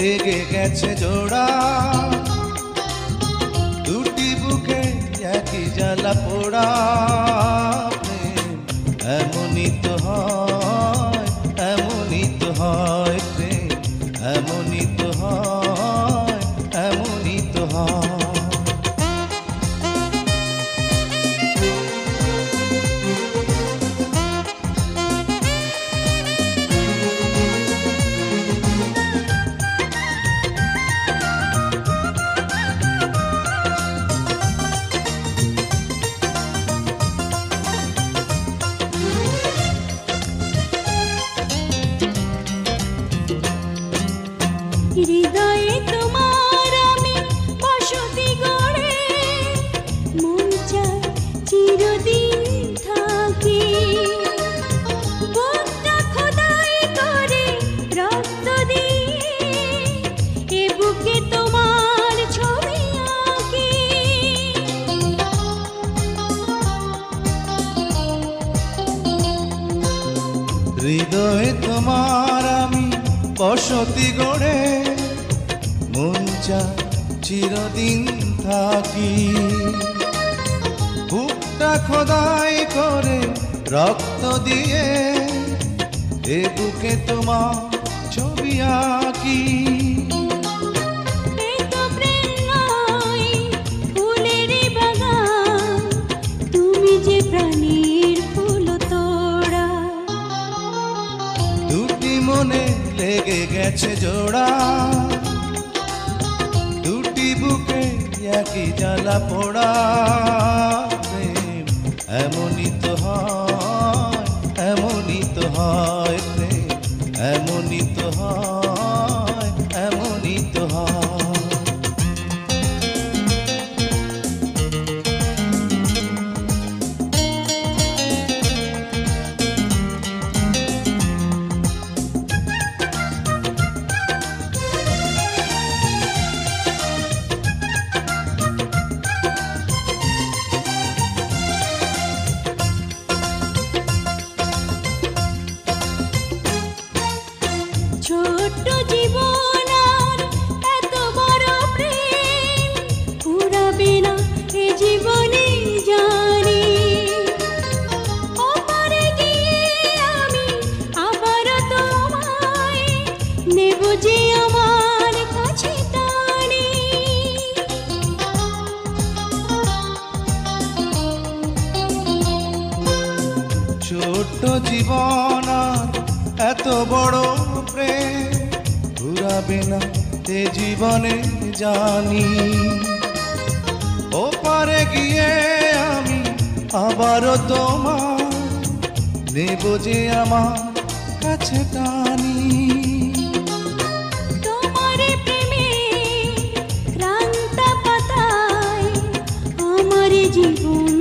লেগে গেছে জোড়া, দুটি বুকে একই জ্বালা পোড়া। এমনই তো হয়, এমনই তো হয় প্রেম, এমনই তো হয়, এমনই তো হয়। হৃদয়ে তোমার আমি বসতি গড়ে, মন চায় চিরদিন থাকি। বুকটা খোদাই করে রক্ত দিয়ে, এ বুকে তোমার ছবি আঁকি। হৃদয়ে তোমার আমি বসতি গড়ে, মন চায় চিরদিন থাকি। বুকটা খোদাই করে রক্ত দিয়ে, এ বুকে তোমার ছবি আঁকি। তুমি যে প্রাণীর ফুল তোড়া, দুটি মনে লেগে গেছে জোড়া, দুটি বুকে একই জ্বালা পোড়া। প্রেম এমনই তো হয়, এমনই তো হয় প্রেম, এমনই তো হয়, এমনই তো হয়। ছোট্ট জীবন আর এত বড় প্রেম ফুরাবে না এ জীবনে জানি। ওপারে গিয়ে আমি আবার তোমায় নেব যে আমার কাছে টানি। ছোট্ট জীবন আর এত বড় প্রেম ঘুরাবে না এ জীবনে জানি। ওপারে গিয়ে আমি আবারও তোমার নেব যে আমার কাছে টানি। তোমার প্রেমে ক্রান্ত পাতায় আমার জীবন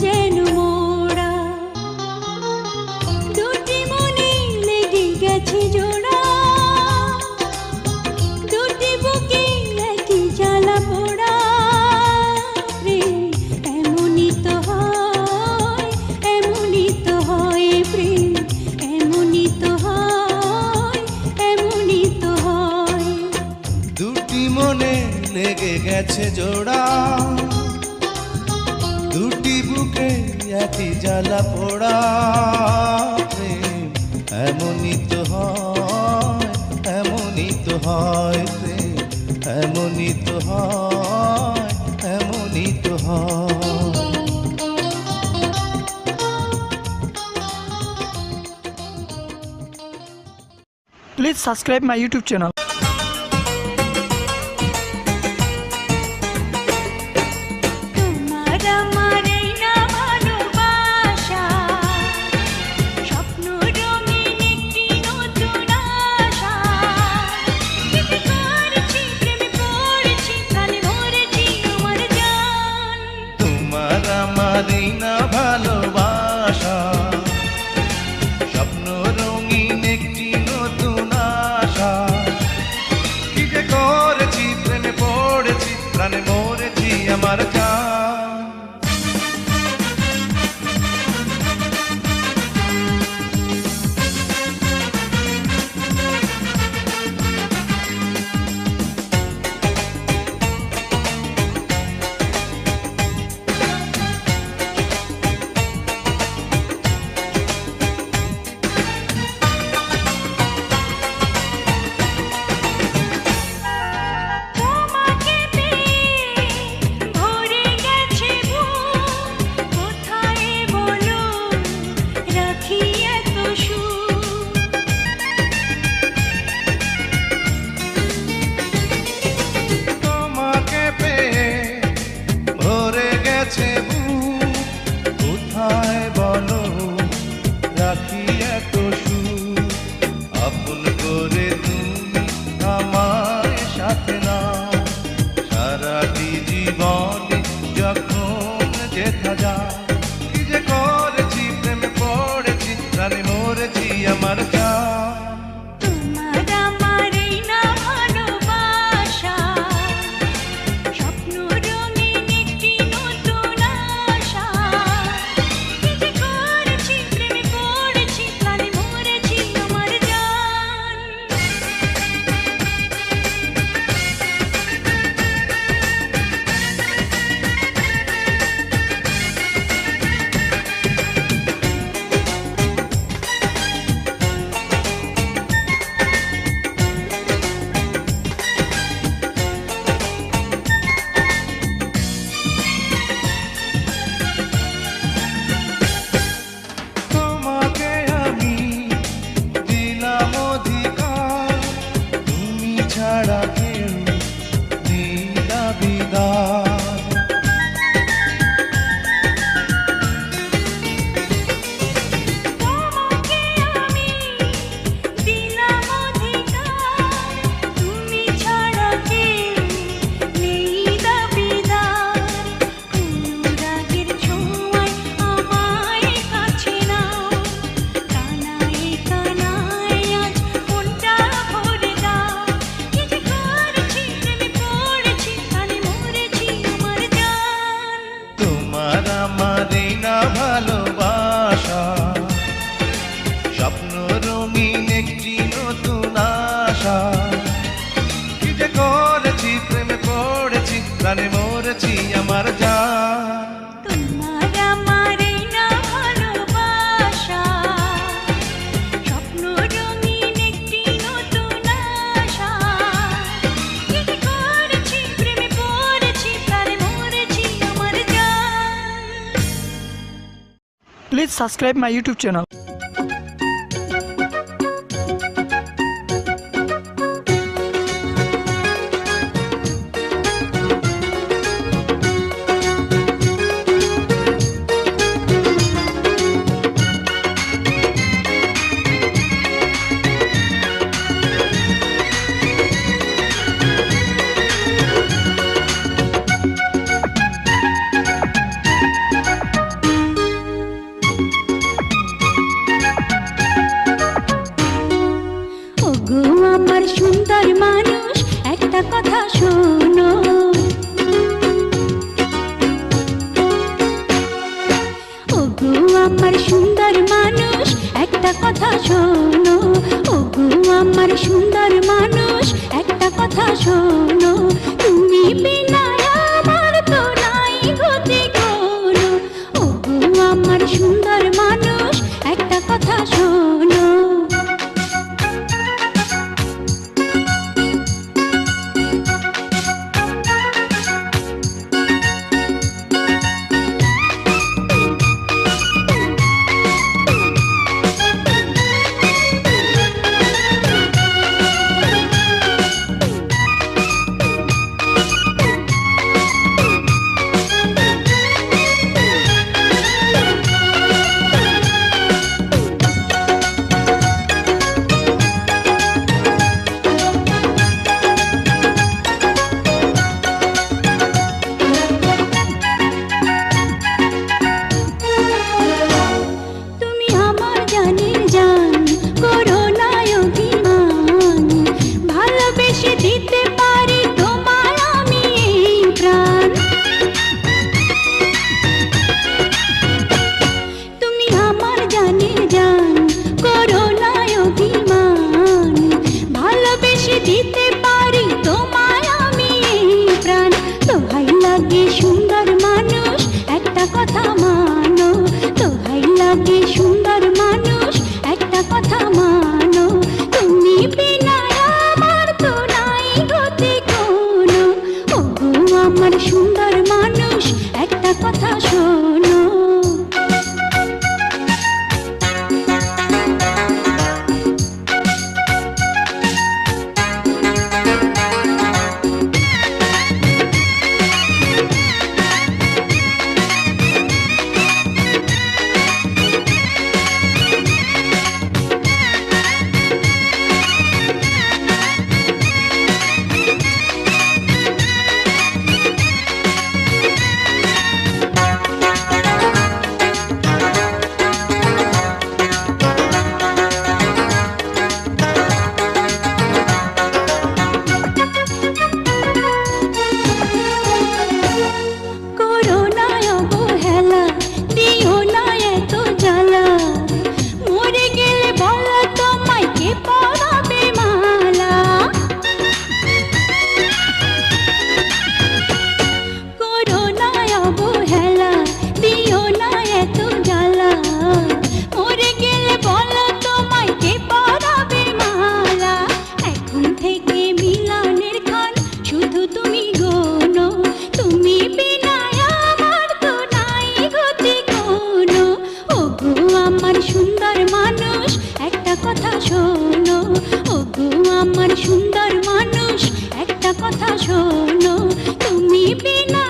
যেন মোড়া, দুটি মনে লেগে গেছে জোড়া, দুটি বুকে একই জ্বালা পোড়া। প্রেম এমনই তো হয়, এমনই তো হয় প্রেম, এমনই তো হয়, এমনই তো হয়। দুটি মনে লেগে গেছে জোড়া, দুটি বুকে একই জ্বালা পোড়া। প্রেম এমনই তো হয়, এমনই তো হয় প্রেম, এমনই তো হয়, এমনই তো হয়। Please subscribe my YouTube channel. তোমার আমার এই না ভালোবাসা, স্বপ্ন রঙিন একটি নতুন আশা। কেটে করেছি, প্রেমে পড়েছি, প্রাণে মরেছি আমার জান। তোমার আমার এই না ভালোবাসা, স্বপ্ন রঙিন একটি নতুন আশা। কি যে করেছি, প্রেমে পড়েছি, প্রাণে মরেছি আমার জান। তোমাকে পেয়ে ভরে গেছে বুক, কোথায় বলো রাখি এত সুখ। তোমাকে পেয়ে ভরে গেছে বুক, কোথায় বলো রাখি এত সুখ। আপন করে তুমি আমায় সাথে নাও, সারাটি জীবনে যখন যেথা যায়। কি যে করেছি, প্রেমে পড়েছি, প্রাণে মরেছি আমার জান। তোমার আমার এই না ভালোবাসা, স্বপ্ন রঙিন একটি নতুন আশা। কি যে করেছি, প্রেমে পড়েছি, প্রাণে মরেছি আমার জান। তোমাকে আমি দিলাম অধিকার, তুমি ছাড়া কেউ দিলা বিদায়। তোমাকে আমি দিলাম অধিকার, তুমি ছাড়া কেউ নেই দাবিদার। অনুরাগের ছোঁয়ায় আমায় কাছে নাও, কানায় কানায় আজ মনটা ভরে দাও। কি যে করেছি, প্রেমে পড়েছি, প্রাণে মরেছি আমার জান। তোমার আমার এই না ভালোবাসা, স্বপ্ন রঙিন একটি নতুন আশা। কি যে করেছি, প্রেমে পড়েছি, প্রাণে মরেছি আমার জান। তোমার আমার এই না ভালোবাসা, স্বপ্ন রঙিন একটি নতুন আশা। কি যে করেছি, প্রেমে পড়েছি, প্রাণে মরেছি আমার জান। Please subscribe my YouTube channel. ওগো আমার সুন্দর মানুষ, একটা কথা শোনো। ওগো আমার সুন্দর মানুষ, একটা কথা শোনো। ওগো আমার সুন্দর মানুষ, একটা কথা শোনো। তুমি বিনা আমার তো নাই গতি কোনো। ওগো আমার সুন্দর মানুষ, একটা কথা শোনো। শোনো, ওগো আমার সুন্দর মানুষ একটা কথা শোনো, তুমি বিনা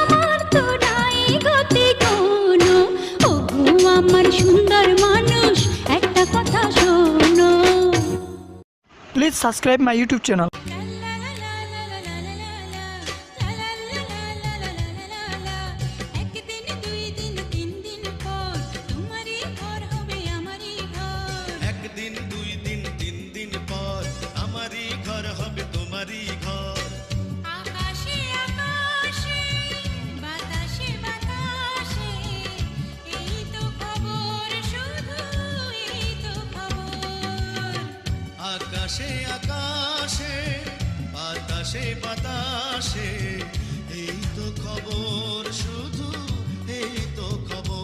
আমার তো নাই গতি কোনো, ওগো আমার সুন্দর মানুষ একটা কথা শোনো। Please subscribe my YouTube channel. একদিন দুই দিন তিন দিন পর তোমারই ঘর হবে আমারই ঘর। একদিন দুই দিন তিন দিন পর আমারই ঘর হবে তোমারই ঘর। আকাশে আকাশে বাতাসে বাতাসে এই তো খবর, শুধু এই তো খবর। আকাশে আকাশে বাতাসে বাতাসে এই তো খবর, শুধু এই তো খবর।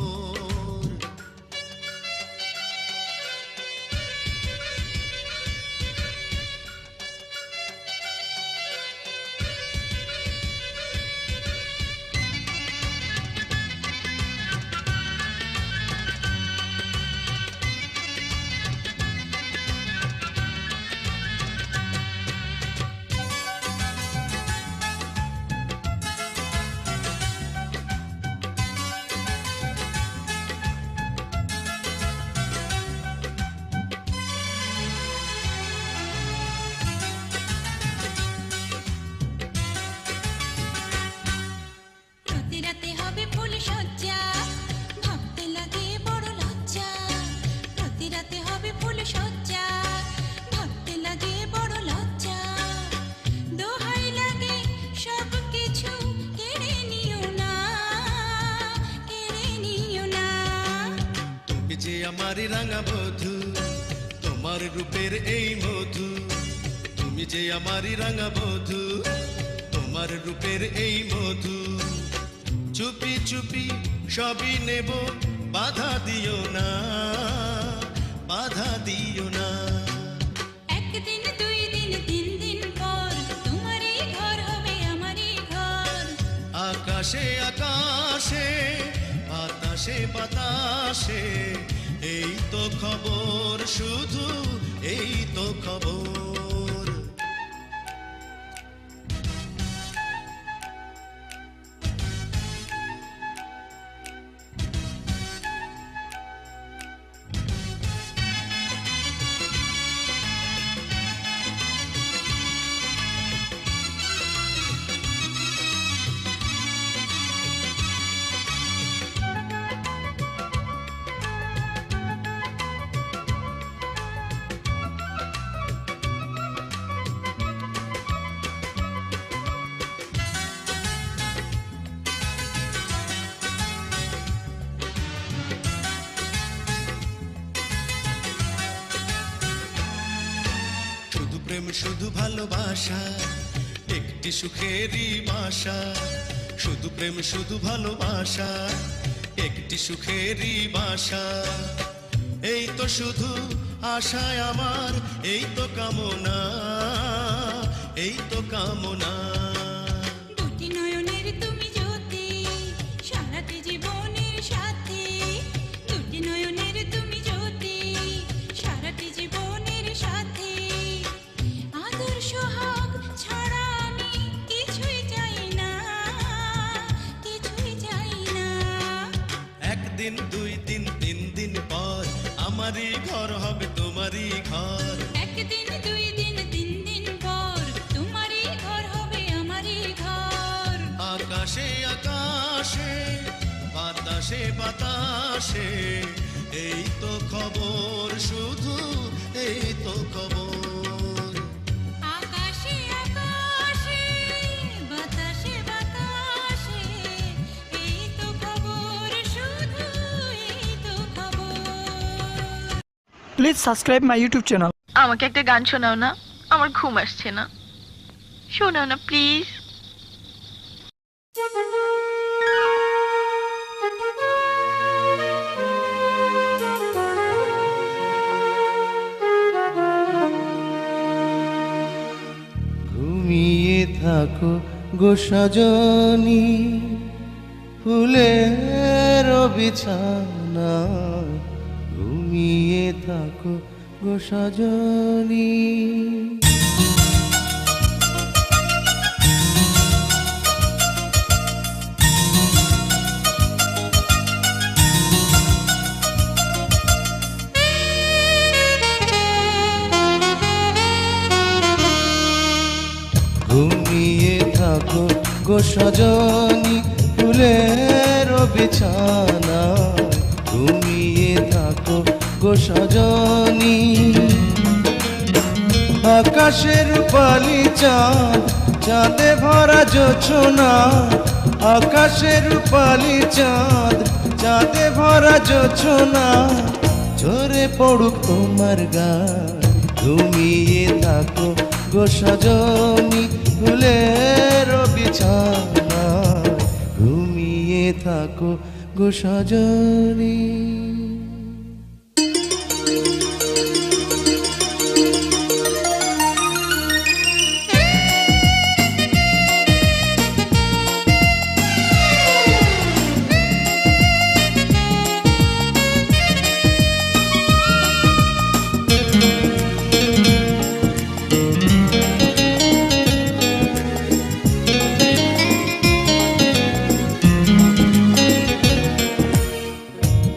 প্রতি রাতে হবে ফুল সজ্জা, ভাবতে লাগে বড় লজ্জা। প্রতি রাতে হবে ফুল সজ্জা, ভাবতে লাগে বড় লজ্জা। দোহাই লাগে সব কিছু কেড়ে নিও না, কেড়ে নিও না। তুমি যে আমার রাঙা বধূ, তোমার রূপের এই মধু। তুমি যে আমার রাঙা বধূ, তোমার রূপের এই মধু। চুপি চুপি সবই নেব, বাধা দিও না, বাধা দিও না। একদিন দুই দিন তিন দিন পর তোমারই ঘর হবে আমারই ঘর। আকাশে আকাশে বাতাসে বাতাসে এই তো খবর, শুধু এই তো খবর। শুধু প্রেম শুধু ভালোবাসা, একটি সুখেরই বাসা। শুধু প্রেম শুধু ভালোবাসা, একটি সুখেরই বাসা। এই তো শুধু আশায় আমার, এই তো কামনা, এই তো কামনা। দুটি নয়নের তুমি জ্যোতি, সারাটি জীবনের সাথী। দুটি নয়নের তুমি জ্যোতি, সারাটি জীবনের সাথী। আদর সোহাগ ছাড়া আমি কিছুই চাই না, কিছুই চাই না। একদিন দুই দিন তিন দিন পর আমারই ঘর হবে তোমারই ঘর। একদিন দুই দিন তিন দিন পর তোমারই ঘর হবে আমারই ঘর। আকাশে আকাশে বাতাসে বাতাসে এই তো খবর, শুধু এই তো খবর। আকাশে আকাশে বাতাসে বাতাসে এই তো খবর, শুধু এই তো খবর। Please subscribe my YouTube channel. আমাকে একটা গান শোনাও না, আমার ঘুম আসছে না, শোনাও না প্লিজ। ঘুমিয়ে থাকো গো সজনী, ফুলের বিছানা। ঘুমিয়ে থাকো গো সজনী। ঘুমিয়ে থাকো গো সজনী ফুলের বিছানা, ঘুমিয়ে থাকো গো সজনী। আকাশের রূপালি চাঁদ, চাঁদে ভরা জোছনা, আকাশের রূপালি চাঁদ, চাঁদে ভরা জোছনা, ঝরে পড়ুক তোমার গান। ঘুমিয়ে থাকো গো সজনী ফুলের বিছানা, ঘুমিয়ে থাকো গো সজনী।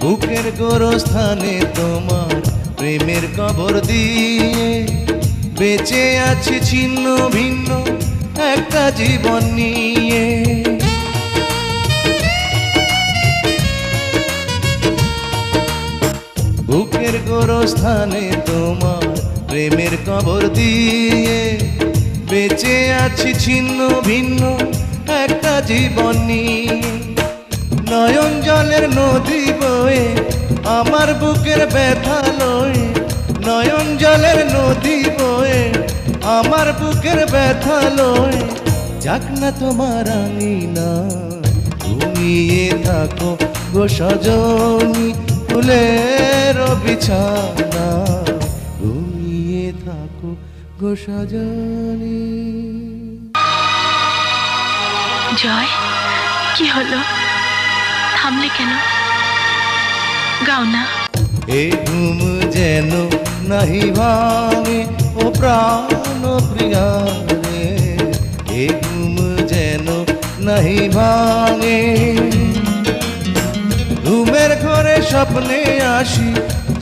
বুকের গোরস্থানে তোমার প্রেমের কবর দিয়ে বেঁচে আছি ছিন্ন ভিন্ন একটা জীবন নিয়ে। বুকের গোরস্থানে তোমার প্রেমের কবর দিয়ে বেঁচে আছি ছিন্ন ভিন্ন একটা জীবন নিয়ে। নয়ন জলের নদী বয়ে আমার বুকের ব্যথা লয়ে, নয়ন জলের নদী বয়ে আমার বুকের ব্যথা লয়ে, যাক না তোমার আঙিনা। ঘুমিয়ে থাকো গো সজনী ফুলের বিছানা, ঘুমিয়ে থাকো গো সজনী। জয়, কি হলো? থামলে কেন? গাও না। এ ঘুম যেন নাহি ভাঙে ও প্রাণ প্রিয়া রে, এ ঘুম যেন নাহি ভাঙে। ঘুমের ঘরে স্বপ্নে আসি,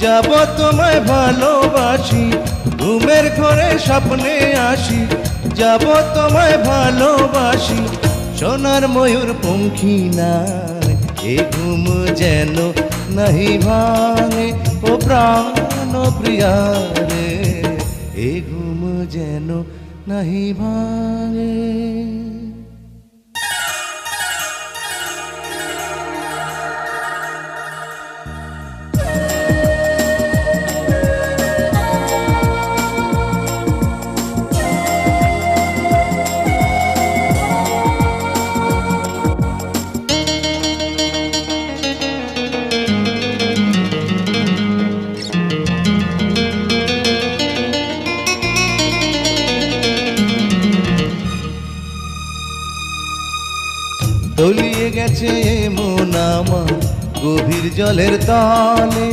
যাব তোমায় ভালোবাসি। ঘুমের ঘরে স্বপ্নে আসি, যাব তোমায় ভালোবাসি। সোনার ময়ূর পঙ্খী নাই, এ ঘুম যেন নাহি ভাঙে ও প্রাণ প্রিয়া রে, এ ঘুম যেন নাহি ভাঙে। তলিয়ে গেছে মন আমার গভীর জলের তলে,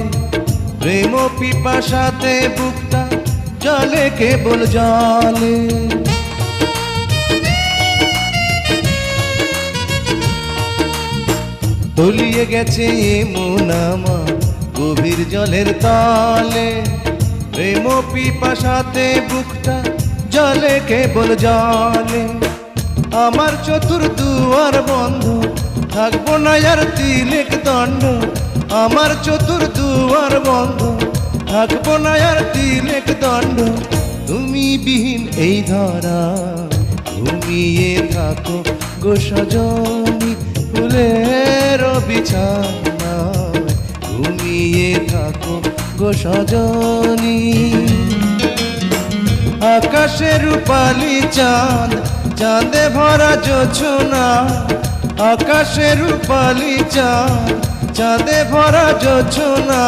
প্রেম পিপাসাতে বুকটা জলে কেবল জলে। তলিয়ে গেছে মন আমার গভীর জলের তলে, প্রেম পিপাসাতে বুকটা জলে কেবল জলে। আমার চতুর দুয়ার বন্ধ, থাকবো না আর তিলেক দণ্ড। আমার চতুর দুয়ার বন্ধ, থাকবো না আর তিলেক দণ্ড। তুমি বিহীন এই ধরা, ঘুমিয়ে থাকো গো সজনী ফুলের বিছানা, ঘুমিয়ে থাকো গো সজনী। আকাশের রূপালি চাঁদ, চাঁদে ভরা জোছনা, আকাশের রূপালি চাঁদ, চাঁদে ভরা জোছনা,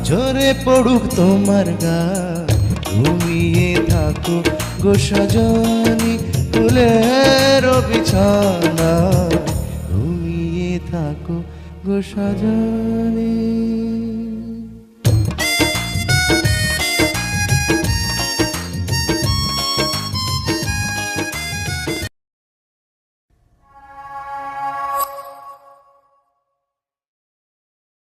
ঝরে পড়ুক তোমার গান। ঘুমিয়ে থাকো গো সজনী ফুলের বিছানা, ঘুমিয়ে থাকো গো সজনী।